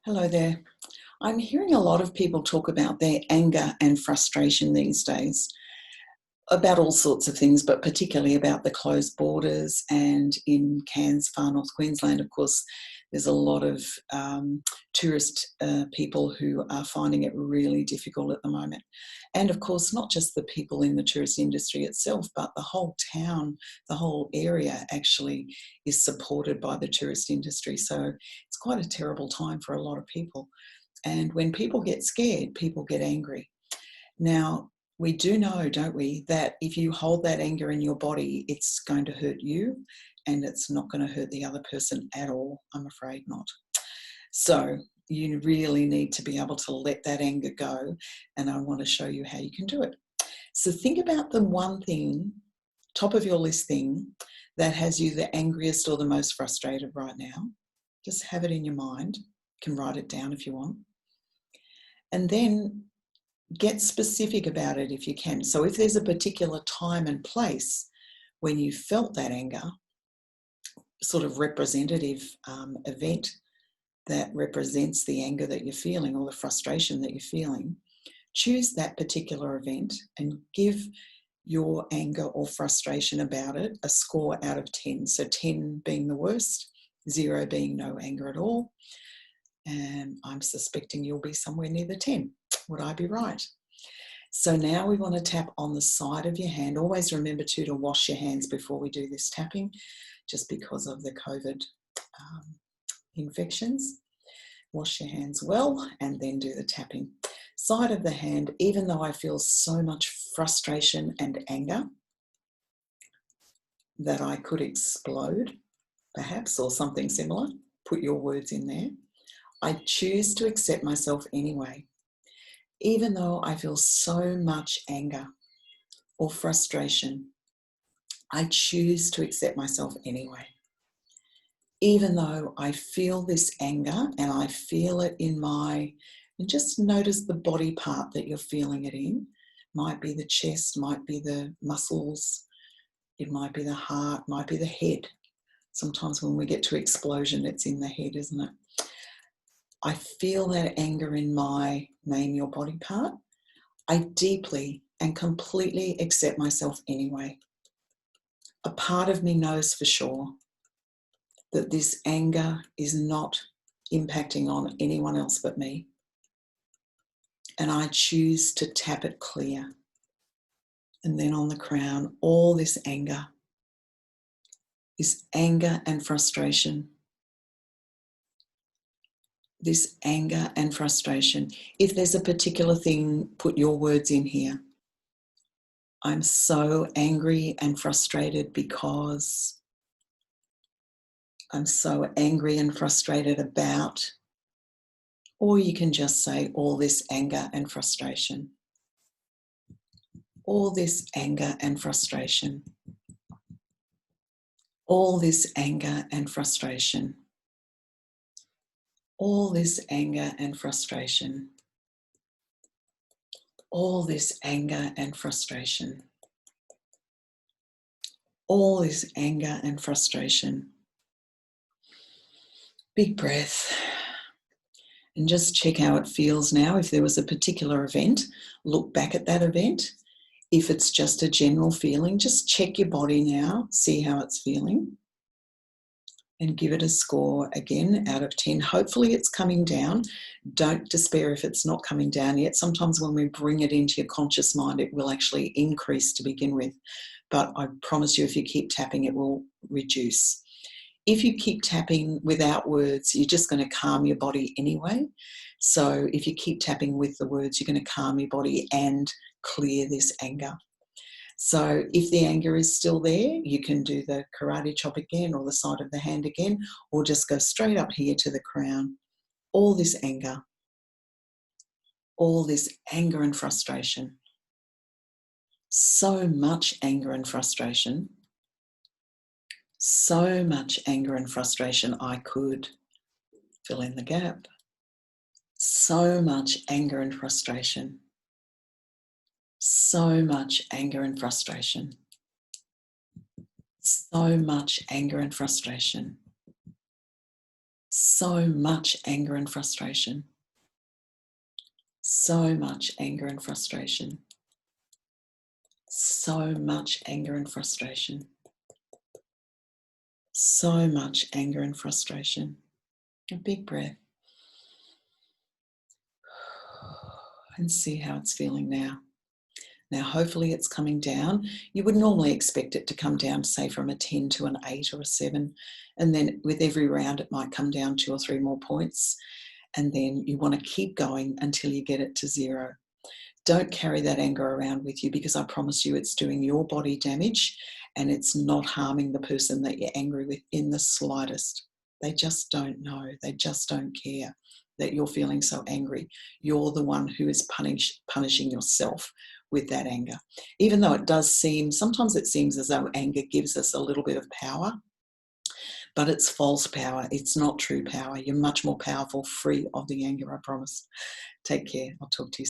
Hello there. I'm hearing a lot of people talk about their anger and frustration these days, about all sorts of things, but particularly about the closed borders. And in Cairns, far north Queensland, of course, there's a lot of tourist people who are finding it really difficult at the moment. And of course, not just the people in the tourist industry itself, but the whole town, the whole area actually is supported by the tourist industry. So it's quite a terrible time for a lot of people. And when people get scared, people get angry. Now, we do know, don't we, that if you hold that anger in your body, it's going to hurt you and it's not going to hurt the other person at all. I'm afraid not. So you really need to be able to let that anger go, and I want to show you how you can do it. So think about the one thing, top of your list thing, that has you the angriest or the most frustrated right now. Just have it in your mind. You can write it down if you want. And then get specific about it if you can. So if there's a particular time and place when you felt that anger, sort of representative event that represents the anger that you're feeling or the frustration that you're feeling, choose that particular event and give your anger or frustration about it a score out of 10. So 10 being the worst, 0 being no anger at all. And I'm suspecting you'll be somewhere near the 10. Would I be right? So now we want to tap on the side of your hand. Always remember to wash your hands before we do this tapping, just because of the COVID infections. Wash your hands well and then do the tapping. Side of the hand, even though I feel so much frustration and anger that I could explode, perhaps, or something similar, put your words in there, I choose to accept myself anyway. Even though I feel so much anger or frustration, I choose to accept myself anyway. Even though I feel this anger and I feel it in and just notice the body part that you're feeling it in. Might be the chest, might be the muscles, it might be the heart, might be the head. Sometimes when we get to explosion, it's in the head, isn't it? I feel that anger in my name your body part. I deeply and completely accept myself anyway. A part of me knows for sure that this anger is not impacting on anyone else but me. And I choose to tap it clear. And then on the crown, all this anger and frustration. This anger and frustration. If there's a particular thing, put your words in here. I'm so angry and frustrated because I'm so angry and frustrated about, or you can just say all this anger and frustration. All this anger and frustration. All this anger and frustration. All this anger and frustration. All this anger and frustration. All this anger and frustration. Big breath. And just check how it feels now. If there was a particular event, look back at that event. If it's just a general feeling, just check your body now, see how it's feeling. And give it a score again out of 10. Hopefully it's coming down. Don't despair if it's not coming down yet. Sometimes when we bring it into your conscious mind, it will actually increase to begin with. But I promise you, if you keep tapping, it will reduce. If you keep tapping without words, you're just going to calm your body anyway. So if you keep tapping with the words, you're going to calm your body and clear this anger. So if the anger is still there, you can do the karate chop again or the side of the hand again, or just go straight up here to the crown. All this anger and frustration. So much anger and frustration. So much anger and frustration, I could fill in the gap. So much anger and frustration. So much anger and frustration. So much anger and frustration. So much anger and frustration. So much anger and frustration. So much anger and frustration. So much anger and frustration. A big breath. And see how it's feeling now. Now, hopefully it's coming down. You would normally expect it to come down, say, from a 10 to an 8 or a 7. And then with every round, it might come down 2 or 3 more points. And then you want to keep going until you get it to 0. Don't carry that anger around with you, because I promise you it's doing your body damage and it's not harming the person that you're angry with in the slightest. They just don't know. They just don't care that you're feeling so angry. You're the one who is punishing yourself with that anger. Even though it does seem, sometimes it seems as though anger gives us a little bit of power, but it's false power. It's not true power. You're much more powerful, free of the anger, I promise. Take care. I'll talk to you soon.